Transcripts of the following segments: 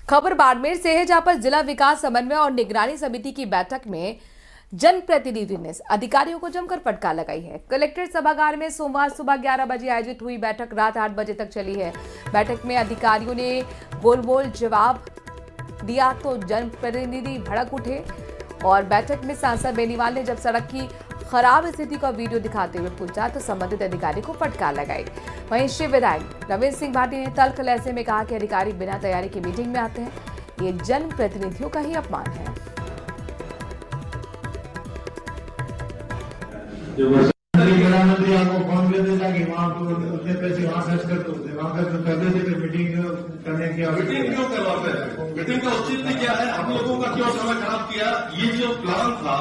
खबर बाड़मेर से है, जहां पर जिला विकास समन्वय और निगरानी समिति की बैठक में जनप्रतिनिधि ने अधिकारियों को जमकर फटकार लगाई है। कलेक्ट्रेट सभागार में सोमवार सुबह 11 बजे आयोजित हुई बैठक रात 8 बजे तक चली है। बैठक में अधिकारियों ने गोल जवाब दिया तो जनप्रतिनिधि भड़क उठे और बैठक में सांसद बेनीवाल ने जब सड़क की खराब स्थिति का वीडियो दिखाते हुए पूछा तो संबंधित अधिकारी को फटकार लगाई। वहीं शिव विधायक रमेश सिंह भाटी ने तल्ख लहजे में कहा कि अधिकारी बिना तैयारी की मीटिंग में आते हैं, ये जनप्रतिनिधियों का ही अपमान है। प्रधानमंत्री आपको फोन कर देता कि वहाँ उतने पैसे वहाँ खर्च कर दो, वहाँ खर्च कर देते थे, मीटिंग करने की मीटिंग क्यों करवाते हैं? मीटिंग का औचित्य क्या है? हम लोगों का क्यों समय खराब किया? ये जो प्लान था,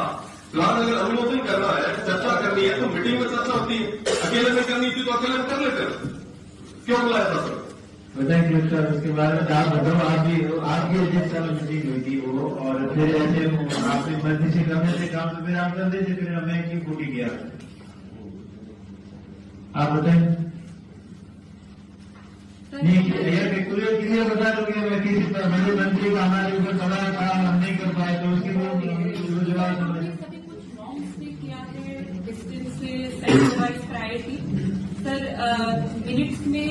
प्लान अगर अनुमोदन करना है, चर्चा करनी है तो मीटिंग में चर्चा होती है। अकेले में करनी थी तो अकेले में कर लेते, क्यों बुलाया था सर? बताएं सर, उसके बारे में आप बताओ। आपकी अध्यक्षता में मीटिंग हुई थी वो, और फिर ऐसे आपने मर्जी से करने से काम तो फिर आप कर देते, फिर हमें क्यों फूटी किया? आप बताएं। नहीं किसी को बता दो कि मैं किसी बड़े मंत्री का हमारे ऊपर सवाल था, हम नहीं कर पाए तो उसके लिए जवाब सर मिनट्स में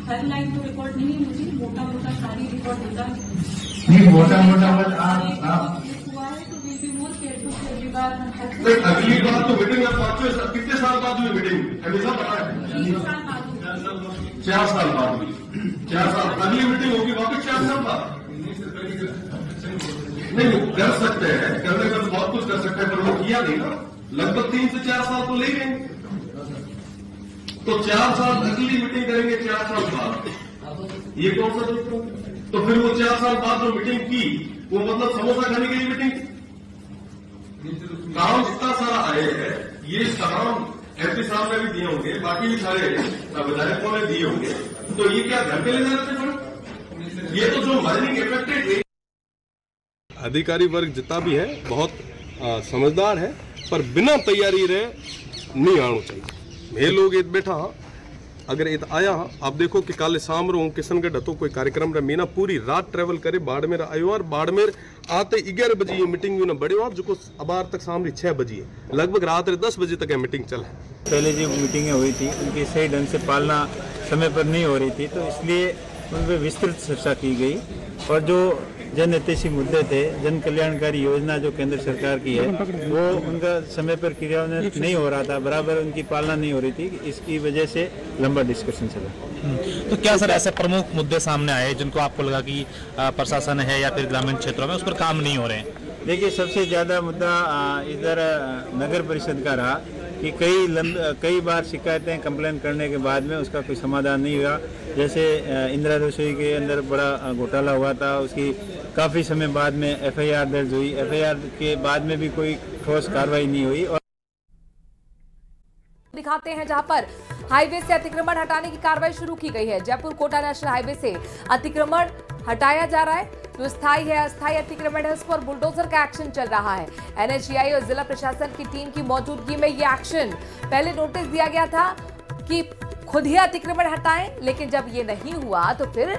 हर लाइन को रिकॉर्ड नहीं, मुझे मोटा सारी रिकॉर्ड होता है। नहीं मोटा बस आप हुआ है तो विल बी मोर केयरफुल अगली बार। अगली बार तो मीटिंग कितने साल बाद हुई मीटिंग? हमेशा पता है 4 साल बाद हुई। 4 साल अगली मीटिंग होगी वापिस 4 साल बाद। नहीं कर सकते हैं, करने का तो बहुत कुछ कर सकते हैं, पर वो किया नहीं ना। लगभग 3 से 4 साल तो ले गए, तो 4 साल अगली मीटिंग करेंगे 4 साल बाद, ये कौन सा दोस्तों? तो फिर वो 4 साल बाद जो मीटिंग की वो मतलब समोसा खाने के लिए मीटिंग? काम इतना सारा आए है, ये काम एमपी साहब ने भी दिए होंगे, बाकी भी सारे विधायकों ने दिए होंगे, तो ये क्या घर पे ले जा रहे थे? ये तो जो माइनिंग इफेक्टेड है। अधिकारी वर्ग जितना भी है बहुत समझदार है, पर बिना तैयारी रहे नहीं आना चाहिए। ये लोग इत बैठा अगर इत आया आप देखो कि काले शाम रो किशनगढ़ हतो कोई कार्यक्रम रे मीना पूरी रात ट्रेवल करे बाड़मेर आयो और बाड़मेर आते 11 बजे ये मीटिंग में बढ़िया जो अबार तक शाम 6 बजे है, लगभग रात 10 बजे तक मीटिंग चल है। पहले जो मीटिंगें हुई थी उनकी सही ढंग से पालना समय पर नहीं हो रही थी, तो इसलिए उन पर विस्तृत चर्चा की गई और जो जन हितैषी मुद्दे थे, जन कल्याणकारी योजना जो केंद्र सरकार की है वो उनका समय पर क्रियान्वयन नहीं हो रहा था, बराबर उनकी पालना नहीं हो रही थी, इसकी वजह से लंबा डिस्कशन चला। तो क्या सर ऐसे प्रमुख मुद्दे सामने आए जिनको आपको लगा कि प्रशासन है या फिर ग्रामीण क्षेत्रों में उस पर काम नहीं हो रहे हैं? देखिए सबसे ज़्यादा मुद्दा इधर नगर परिषद का रहा कि कई बार शिकायतें कंप्लेन करने के बाद में उसका कोई समाधान नहीं हुआ। जैसे इंदिरा रसोई के अंदर बड़ा घोटाला हुआ था, उसकी काफ़ी समय बाद में एफआईआर दर्ज हुई, एफआईआर के बाद में भी कोई ठोस कार्रवाई नहीं हुई। और दिखाते हैं जहां पर हाईवे से अतिक्रमण हटाने की कार्रवाई शुरू की गई है। जयपुर कोटा नेशनल हाईवे से अतिक्रमण हटाया जा रहा है, जो स्थायी है अस्थायी अतिक्रमण है उस पर बुलडोजर का एक्शन चल रहा है। एनएचएआई और जिला प्रशासन की टीम की मौजूदगी में यह एक्शन, पहले नोटिस दिया गया था कि खुद ही अतिक्रमण हटाएं, लेकिन जब ये नहीं हुआ तो फिर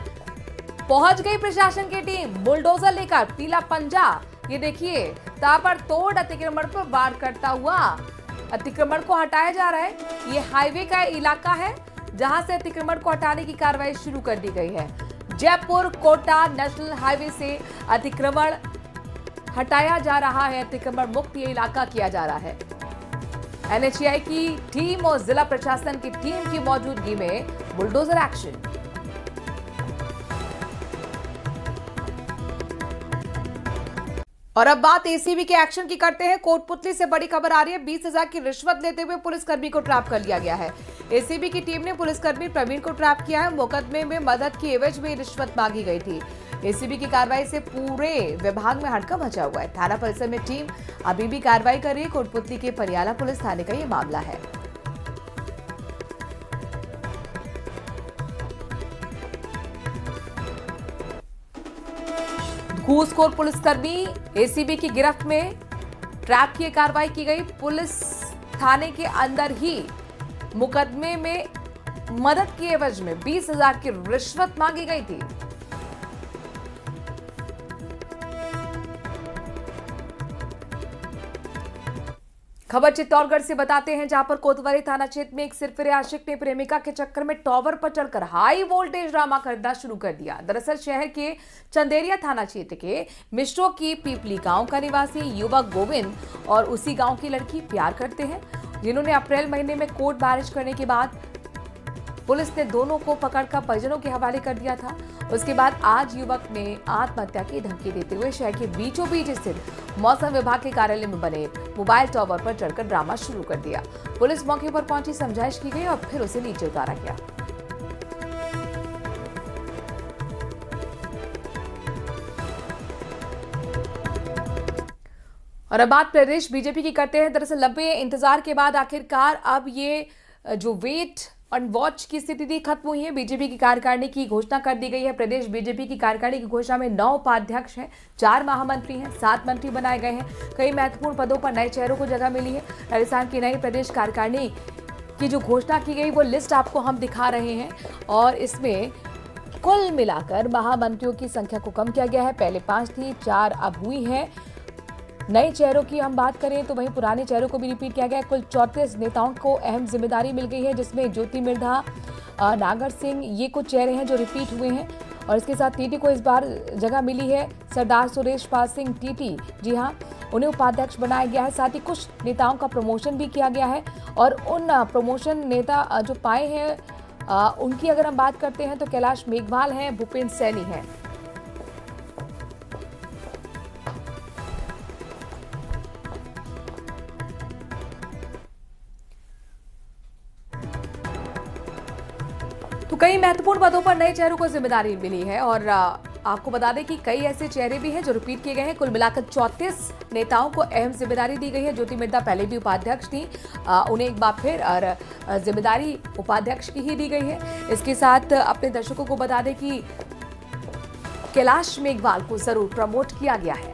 पहुंच गई प्रशासन की टीम बुलडोजर लेकर, पीला पंजा। ये देखिए ताबड़तोड़ अतिक्रमण पर वार करता हुआ अतिक्रमण को हटाया जा रहा है। ये हाईवे का इलाका है जहां से अतिक्रमण को हटाने की कार्रवाई शुरू कर दी गई है। जयपुर कोटा नेशनल हाईवे से अतिक्रमण हटाया जा रहा है, अतिक्रमण मुक्त ये इलाका किया जा रहा है। एनएचएआई की टीम और जिला प्रशासन की टीम की मौजूदगी में बुलडोजर एक्शन। और अब बात एसीबी के एक्शन की करते हैं। कोटपुतली से बड़ी खबर आ रही है, 20,000 की रिश्वत लेते हुए पुलिसकर्मी को ट्रैप कर लिया गया है। एसीबी की टीम ने पुलिसकर्मी प्रवीण को ट्रैप किया है। मुकदमे में मदद की एवज में रिश्वत मांगी गई थी। एसीबी की कार्रवाई से पूरे विभाग में हड़कंप मचा हुआ है। थाना परिसर में टीम अभी भी कार्रवाई कर रही है। कोटपुतली के परियाला पुलिस थाने का ये मामला है। घूसखोर पुलिसकर्मी एसीबी की गिरफ्त में, ट्रैप की कार्रवाई की गई। पुलिस थाने के अंदर ही मुकदमे में मदद की एवज में 20,000 की रिश्वत मांगी गई थी। खबर चित्तौड़गढ़ से बताते हैं, जहां पर कोतवाली थाना क्षेत्र में एक सिरफिरे आशिक ने प्रेमिका के चक्कर में टॉवर पर चढ़कर हाई वोल्टेज ड्रामा करना शुरू कर दिया। दरअसल शहर के चंदेरिया थाना क्षेत्र के मिश्रों की पीपली गांव का निवासी युवक गोविंद और उसी गांव की लड़की प्यार करते हैं, जिन्होंने अप्रैल महीने में कोर्ट मैरिज करने के बाद पुलिस ने दोनों को पकड़कर परिजनों के हवाले कर दिया था। उसके बाद आज युवक ने आत्महत्या की धमकी देते हुए शहर के बीचों बीच स्थित मौसम विभाग के कार्यालय में बने मोबाइल टावर पर चढ़कर ड्रामा शुरू कर दिया। पुलिस मौके पर पहुंची, समझाइश की गई और फिर उसे नीचे उतारा गया। और अब बात प्रदेश बीजेपी की करते हैं। दरअसल लंबे इंतजार के बाद आखिरकार अब ये जो वेट और वॉच की स्थिति थी खत्म हुई है। बीजेपी की कार्यकारिणी की घोषणा कर दी गई है। प्रदेश बीजेपी की कार्यकारिणी की घोषणा में 9 उपाध्यक्ष हैं, 4 महामंत्री हैं, 7 मंत्री बनाए गए हैं। कई महत्वपूर्ण पदों पर नए चेहरों को जगह मिली है। राजस्थान की नई प्रदेश कार्यकारिणी की जो घोषणा की गई वो लिस्ट आपको हम दिखा रहे हैं और इसमें कुल मिलाकर महामंत्रियों की संख्या को कम किया गया है। पहले 5 थी, 4 अब हुई है। नए चेहरों की हम बात करें तो वहीं पुराने चेहरों को भी रिपीट किया गया है। कुल 34 नेताओं को अहम जिम्मेदारी मिल गई है, जिसमें ज्योति मिर्धा, नागर सिंह, ये कुछ चेहरे हैं जो रिपीट हुए हैं। और इसके साथ टीटी को इस बार जगह मिली है। सरदार सुरेश पाल सिंह टीटी, जी हाँ, उन्हें उपाध्यक्ष बनाया गया है। साथ ही कुछ नेताओं का प्रमोशन भी किया गया है और उन प्रमोशन नेता जो पाए हैं उनकी अगर हम बात करते हैं तो कैलाश मेघवाल हैं, भूपेंद्र सैनी हैं। तो कई महत्वपूर्ण पदों पर नए चेहरों को जिम्मेदारी मिली है और आपको बता दें कि कई ऐसे चेहरे भी हैं जो रिपीट किए गए हैं। कुल मिलाकर 34 नेताओं को अहम जिम्मेदारी दी गई है। ज्योति मिर्धा पहले भी उपाध्यक्ष थी, उन्हें एक बार फिर जिम्मेदारी उपाध्यक्ष की ही दी गई है। इसके साथ अपने दर्शकों को बता दें कि कैलाश मेघवाल को जरूर प्रमोट किया गया है।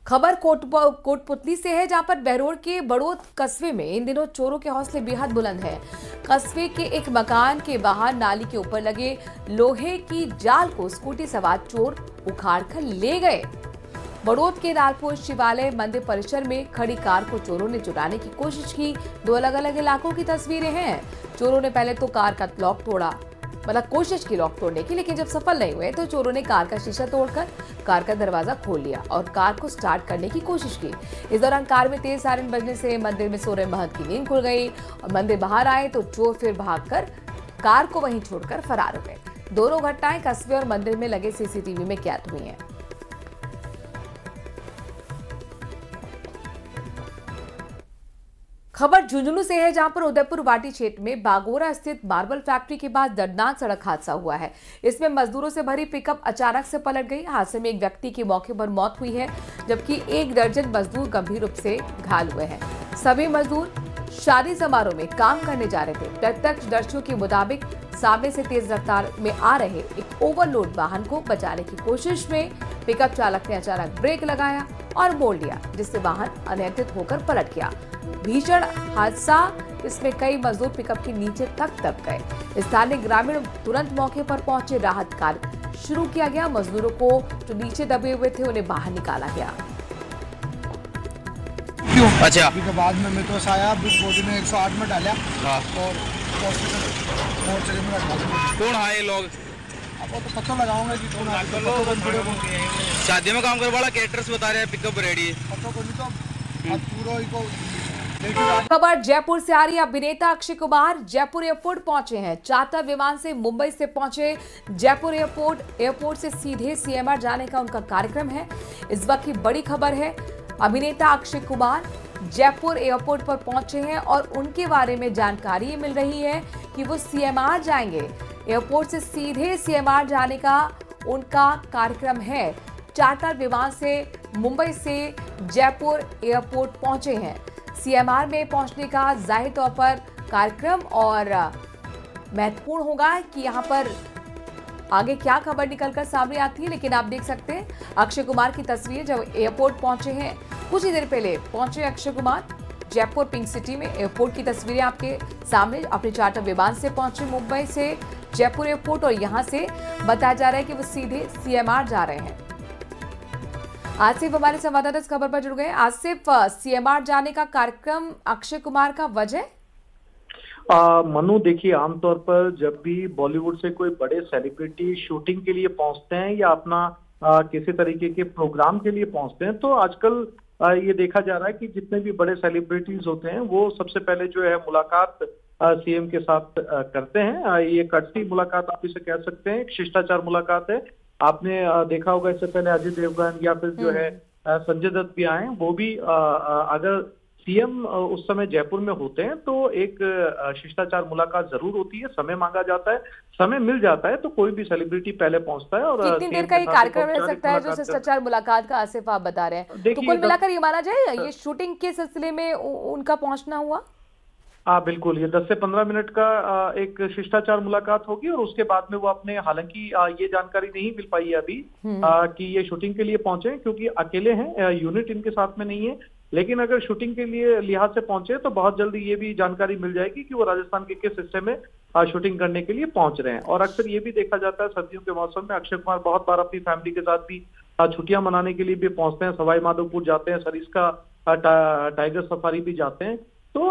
खबर कोटपुतली से है, जहां पर बहरोड के बड़ौद कस्बे में इन दिनों चोरों के हौसले बेहद बुलंद हैं। कस्बे के एक मकान के बाहर नाली के ऊपर लगे लोहे की जाल को स्कूटी सवार चोर उखाड़कर ले गए। बड़ौद के लालपुर शिवालय मंदिर परिसर में खड़ी कार को चोरों ने चुराने की कोशिश की। 2 अलग अलग इलाकों की तस्वीरें हैं। चोरों ने पहले तो कार का लॉक तोड़ा, मतलब कोशिश की लॉक तोड़ने की, लेकिन जब सफल नहीं हुए तो चोरों ने कार का शीशा तोड़कर कार का दरवाजा खोल लिया और कार को स्टार्ट करने की कोशिश की। इस दौरान कार में तेज सायरन बजने से मंदिर में सो रहे महंत की नींद खुल गई और मंदिर बाहर आए तो चोर फिर भागकर कार को वहीं छोड़कर फरार हो गए। दोनों घटनाएं कस्बे और मंदिर में लगे सीसीटीवी में कैद हुई हैं। खबर झुंझुनू से है, जहां पर उदयपुर वाटी क्षेत्र में बागोरा स्थित मार्बल फैक्ट्री के पास दर्दनाक सड़क हादसा हुआ है। इसमें मजदूरों से भरी पिकअप अचानक से पलट गई। हादसे में एक व्यक्ति की मौके पर मौत हुई है, जबकि 1 दर्जन मजदूर गंभीर रूप से घायल हुए हैं। सभी मजदूर शादी समारोह में काम करने जा रहे थे। प्रत्यक्षदर्शियों के मुताबिक सामने से तेज रफ्तार में आ रहे एक ओवरलोड वाहन को बचाने की कोशिश में पिकअप चालक ने अचानक ब्रेक लगाया और मोड़ लिया, जिससे वाहन अनियंत्रित होकर पलट गया। भीषण हादसा, इसमें कई मजदूर पिकअप के नीचे तक दब गए। स्थानीय ग्रामीण तुरंत मौके पर पहुंचे, राहत कार्य शुरू किया गया। मजदूरों को जो नीचे दबे हुए थे उन्हें बाहर निकाला गया। अच्छा, अभी के बाद में मेट्रोस आया, बॉडी में 108 में डाला और हॉस्पिटल में रखा। कौन है ये लोग? अब वो तो पता लगाऊंगा कि कौन है। शादी में काम करने वाला कैटरर्स बता रहे हैं पिकअप रेडी है। पता को नहीं तो अब पूरा ही को। खबर जयपुर से आ रही है। अभिनेता अक्षय कुमार जयपुर एयरपोर्ट पहुंचे हैं। चार्टर विमान से मुंबई से पहुंचे जयपुर एयरपोर्ट से सीधे सीएमआर जाने का उनका कार्यक्रम है। इस वक्त की बड़ी खबर है, अभिनेता अक्षय कुमार जयपुर एयरपोर्ट पर पहुंचे हैं और उनके बारे में जानकारी मिल रही है कि वो सीएमआर जाएंगे। एयरपोर्ट से सीधे सीएमआर जाने का उनका कार्यक्रम है। चार्टर विमान से मुंबई से जयपुर एयरपोर्ट पहुंचे हैं। सीएमआर में पहुंचने का जाहिर तौर पर कार्यक्रम और महत्वपूर्ण होगा कि यहां पर आगे क्या खबर निकलकर सामने आती है। लेकिन आप देख सकते हैं अक्षय कुमार की तस्वीर जब एयरपोर्ट पहुंचे हैं, कुछ ही देर पहले पहुंचे अक्षय कुमार जयपुर पिंक सिटी में। एयरपोर्ट की तस्वीरें आपके सामने, अपने चार्टर विमान से पहुंचे मुंबई से जयपुर एयरपोर्ट और यहां से बताया जा रहा है कि वो सीधे सीएमआर जा रहे हैं। आसिफ हमारे संवाददाता इस खबर पर जुड़ गए। आसिफ, सीएमआर जाने का कार्यक्रम अक्षय कुमार का वजह? मनु, देखिए, आमतौर पर जब भी बॉलीवुड से कोई बड़े सेलिब्रिटी शूटिंग के लिए पहुंचते हैं या अपना किसी तरीके के प्रोग्राम के लिए पहुंचते हैं, तो आजकल ये देखा जा रहा है कि जितने भी बड़े सेलिब्रिटीज होते हैं वो सबसे पहले जो है मुलाकात सीएम के साथ करते हैं। ये कटसी मुलाकात आप इसे कह सकते हैं, एक शिष्टाचार मुलाकात है। आपने देखा होगा इससे पहले अजय देवगन या फिर जो है संजय दत्त भी आए, वो भी अगर सीएम उस समय जयपुर में होते हैं तो एक शिष्टाचार मुलाकात जरूर होती है, समय मांगा जाता है, समय मिल जाता है तो कोई भी सेलिब्रिटी पहले पहुंचता है। और कितनी देर का ये कार्यक्रम रह सकता है जो शिष्टाचार मुलाकात का आसिफ आप बता रहे हैं? तो कुल मिलाकर ये माना जाए ये शूटिंग के सिलसिले में उनका पहुंचना हुआ? बिल्कुल, ये 10 से 15 मिनट का एक शिष्टाचार मुलाकात होगी और उसके बाद में वो अपने, हालांकि ये जानकारी नहीं मिल पाई है अभी कि ये शूटिंग के लिए पहुंचे, क्योंकि अकेले हैं, यूनिट इनके साथ में नहीं है। लेकिन अगर शूटिंग के लिए लिहाज से पहुंचे तो बहुत जल्दी ये भी जानकारी मिल जाएगी कि वो राजस्थान के किस हिस्से में शूटिंग करने के लिए पहुंच रहे हैं। और अक्सर ये भी देखा जाता है सर्दियों के मौसम में अक्षय कुमार बहुत बार अपनी फैमिली के साथ भी छुट्टियां मनाने के लिए भी पहुंचते हैं, सवाई माधोपुर जाते हैं, सरिस्का टाइगर सफारी भी जाते हैं। तो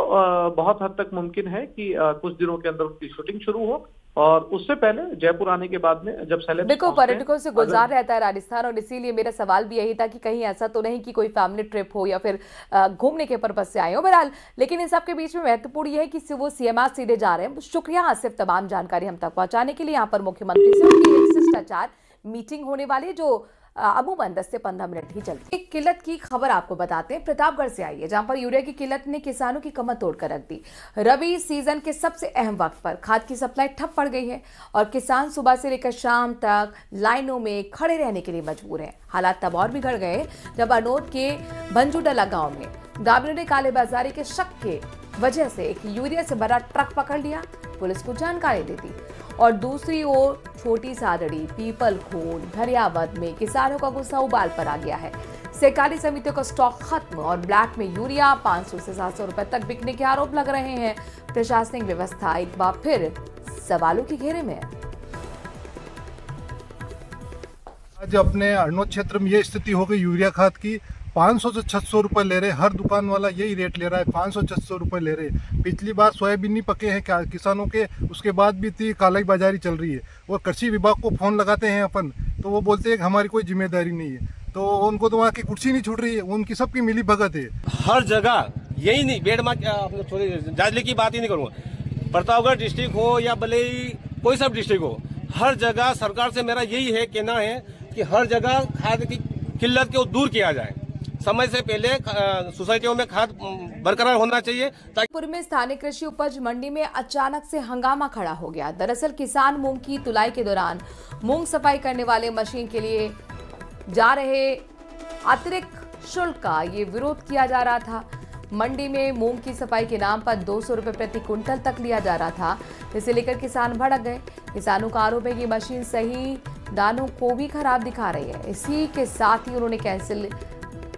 बहुत हद तक मुमकिन है कि कुछ दिनों के अंदर उनकी शूटिंग शुरू हो और उससे पहले जयपुर आने के बाद में जब देखो पर्यटकों से गुलजार रहता है राजस्थान, और इसीलिए मेरा सवाल भी यही था कि कहीं ऐसा तो नहीं कि कोई फैमिली ट्रिप हो या फिर घूमने के पर्पज से आए हो। बहरहाल, लेकिन इन सब के बीच में महत्वपूर्ण यह है कि वो सीएमआर सीधे जा रहे हैं। शुक्रिया आसिफ, तमाम जानकारी हम तक पहुंचाने के लिए। यहाँ पर मुख्यमंत्री से उनकी एक शिष्टाचार मीटिंग होने वाली है जो अमूमन 10 से 15 मिनट ही चलती है। एक किल्लत की खबर आपको बताते हैं, प्रतापगढ़ से आई है, जहां पर यूरिया की किल्लत ने किसानों की कमर तोड़कर रख दी। रबी सीजन के सबसे अहम वक्त पर खाद की सप्लाई ठप पड़ गई है और किसान सुबह से लेकर शाम तक लाइनों में खड़े रहने के लिए मजबूर हैं। हालात तब और बिगड़ गए जब अनोद के भंजूडला गांव में ग्रामीणों ने कालेबाजारी के शक के वजह से एक यूरिया से भरा ट्रक पकड़ लिया, पुलिस को जानकारी दे दी। और दूसरी ओर छोटी सादड़ी, पीपल खून, धरियावद में किसानों का गुस्सा उबाल पर आ गया है। सहकारी समितियों का स्टॉक खत्म और ब्लैक में यूरिया 500 से 700 रुपए तक बिकने के आरोप लग रहे हैं। प्रशासनिक व्यवस्था एक बार फिर सवालों के घेरे में है। आज अपने अरनोद क्षेत्र में ये स्थिति हो गई यूरिया खाद की, 500 से 600 रुपए ले रहे, हर दुकान वाला यही रेट ले रहा है, 500-600 रुपए ले रहे। पिछली बार सोयाबीन नहीं पके हैं किसानों के, उसके बाद भी इतनी कालाई बाजारी चल रही है। और कृषि विभाग को फोन लगाते हैं अपन, तो वो बोलते हैं कि हमारी कोई जिम्मेदारी नहीं है, तो उनको तो वहाँ की कुर्सी नहीं छूट रही है, उनकी सबकी मिली भगत है। हर जगह यही नहीं, बेड़मा जाजले की बात ही नहीं करूँगा, प्रतापगढ़ डिस्ट्रिक्ट हो या भले ही कोई सब डिस्ट्रिक्ट हो, हर जगह सरकार से मेरा यही है कहना है कि हर जगह खाद की किल्लत को दूर किया जाए। समय से पहले सोसाइटियों में खाद बरकरार होना चाहिए। जयपुर में स्थानीय कृषि उपज मंडी में अचानक से हंगामा खड़ा हो गया। दरअसल किसान मूंग की तुलाई के दौरान मूंग सफाई करने वाले मशीन के लिए जा रहे अतिरिक्त शुल्क का ये विरोध किया जा रहा था। मंडी में मूंग की सफाई के नाम पर 200 रुपए प्रति कुंटल तक लिया जा रहा था, जिसे लेकर किसान भड़क गए। किसानों का आरोप है कि मशीन सही दानों को भी खराब दिखा रही है। इसी के साथ ही उन्होंने कैंसिल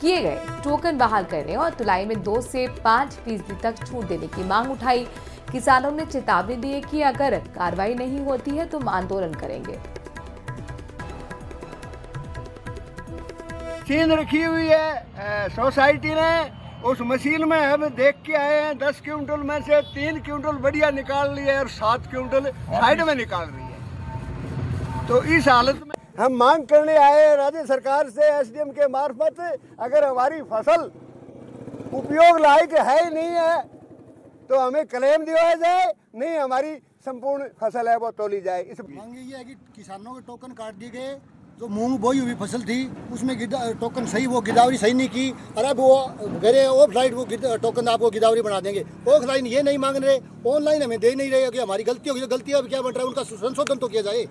किए गए टोकन बहाल करने और तुलाई में 2 से 5% तक छूट देने की मांग उठाई। किसानों ने चेतावनी दी कि अगर कार्रवाई नहीं होती है तो आंदोलन करेंगे। मशीन रखी हुई है सोसाइटी ने, उस मशीन में हम देख के आए हैं 10 क्विंटल में से 3 क्विंटल बढ़िया निकाल लिए और 7 क्विंटल साइड में निकाल रही है। तो इस हालत में हम मांग करने आए राज्य सरकार से, एसडीएम के मार्फत, अगर हमारी फसल उपयोग लायक है ही नहीं है तो हमें क्लेम दिया जाए, नहीं हमारी संपूर्ण फसल है वो तोली जाए। इस मांग ये है कि किसानों के टोकन काट दिए गए, जो मूंग बोई हुई फसल थी उसमें टोकन सही, वो गिदावरी सही नहीं की, और अब वो घरे ऑफलाइन वो टोकन आपको गिदावरी बना देंगे। ऑफलाइन ये नहीं मांग रहे, ऑनलाइन हमें दे नहीं रहे कि हमारी गलती होगी, गलती अब क्या बन रहा है उनका संशोधन तो किया जाए।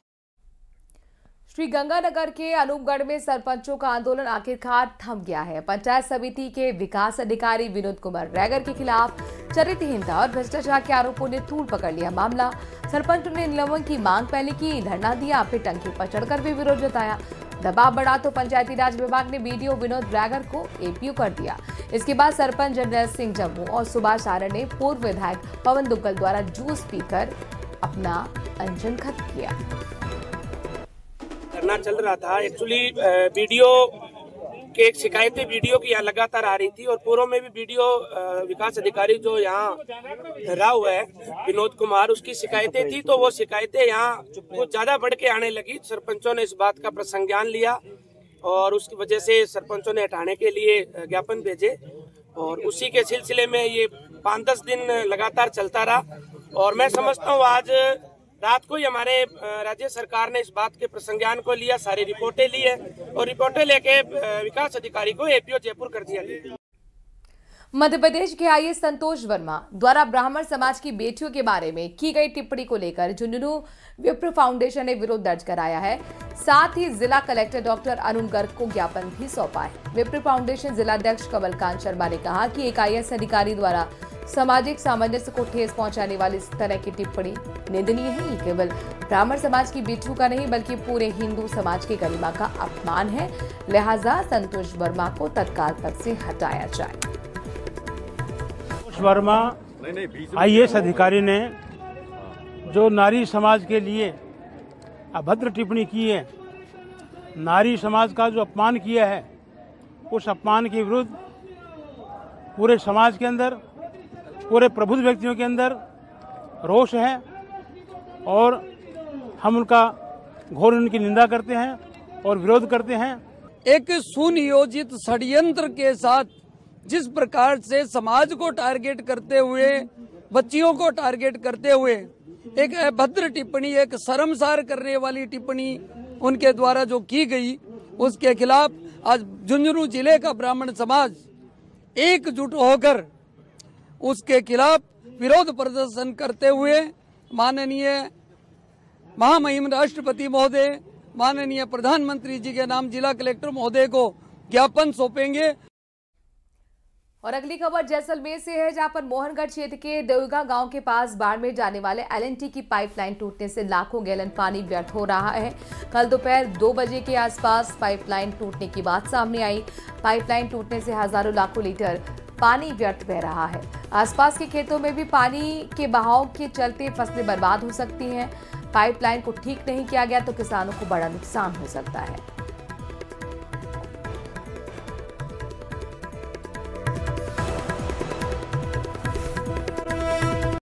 श्री गंगानगर के अनूपगढ़ में सरपंचों का आंदोलन आखिरकार थम गया है। पंचायत समिति के विकास अधिकारी विनोद कुमार रैगर के खिलाफ चरित्रहीनता और भ्रष्टाचार के आरोपों ने तूल पकड़ लिया मामला। सरपंचों ने निलंबन की मांग पहले की, धरना दिया, फिर टंकी पर चढ़कर भी विरोध जताया। दबाव बढ़ा तो पंचायती राज विभाग ने बीडीओ विनोद रैगर को एपीओ कर दिया। इसके बाद सरपंच जनरल सिंह जम्मू और सुभाष आर्य ने पूर्व विधायक पवन दुग्गल द्वारा जूस पीकर अपना अनशन खत्म किया। धरना चल रहा था, एक्चुअली वीडियो कि एक शिकायतें वीडियो की यहाँ लगातार आ रही थी और पूर्व में भी वीडियो विकास अधिकारी जो यहाँ रहा हुआ है विनोद कुमार, उसकी शिकायतें थी। तो वो शिकायतें यहाँ कुछ ज्यादा बढ़ के आने लगी। सरपंचों ने इस बात का प्रसंज्ञान लिया और उसकी वजह से सरपंचों ने हटाने के लिए ज्ञापन भेजे और उसी के सिलसिले में ये 5-10 दिन लगातार चलता रहा। और मैं समझता हूँ आज रात को ही हमारे राज्य सरकार ने इस बात के प्रसंज्ञान को लिया, सारी रिपोर्टें ली है और रिपोर्टें लेके विकास अधिकारी को एपीओ जयपुर कर दिया गया। मध्य प्रदेश के आईएएस संतोष वर्मा द्वारा ब्राह्मण समाज की बेटियों के बारे में की गई टिप्पणी को लेकर झुंझुनू विप्र फाउंडेशन ने विरोध दर्ज कराया है। साथ ही जिला कलेक्टर डॉक्टर अरुण गर्ग को ज्ञापन भी सौंपा है। विप्र फाउंडेशन जिलाध्यक्ष कमलकांत शर्मा ने कहा कि एक आईएएस अधिकारी द्वारा सामाजिक सामंजस्य को ठेस पहुंचाने वाली इस तरह की टिप्पणी निंदनीय है। ये केवल ब्राह्मण समाज की बेटियों का नहीं बल्कि पूरे हिंदू समाज की गरिमा का अपमान है। लिहाजा संतोष वर्मा को तत्काल पद से हटाया जाए। वर्मा आईएएस अधिकारी ने जो नारी समाज के लिए अभद्र टिप्पणी की है, नारी समाज का जो अपमान किया है, उस अपमान के विरुद्ध पूरे समाज के अंदर, पूरे प्रबुद्ध व्यक्तियों के अंदर रोष है और हम उनका घोर उनकी निंदा करते हैं और विरोध करते हैं। एक सुनियोजित षड्यंत्र के साथ जिस प्रकार से समाज को टारगेट करते हुए, बच्चियों को टारगेट करते हुए एक अभद्र टिप्पणी, एक शर्मसार करने वाली टिप्पणी उनके द्वारा जो की गई, उसके खिलाफ आज झुंझुनू जिले का ब्राह्मण समाज एकजुट होकर उसके खिलाफ विरोध प्रदर्शन करते हुए माननीय महामहिम राष्ट्रपति महोदय, माननीय प्रधानमंत्री जी के नाम जिला कलेक्टर महोदय को ज्ञापन सौंपेंगे। और अगली खबर जैसलमेर से है, जहां पर मोहनगढ़ क्षेत्र के देवगा गांव के पास बाड़मेर जाने वाले एलएनटी की पाइपलाइन टूटने से लाखों गैलन पानी व्यर्थ हो रहा है। कल दोपहर 2 बजे के आसपास पाइपलाइन टूटने की बात सामने आई। पाइपलाइन टूटने से हजारों लाखों लीटर पानी व्यर्थ बह रहा है। आसपास के खेतों में भी पानी के बहाव के चलते फसलें बर्बाद हो सकती हैं। पाइपलाइन को ठीक नहीं किया गया तो किसानों को बड़ा नुकसान हो सकता है।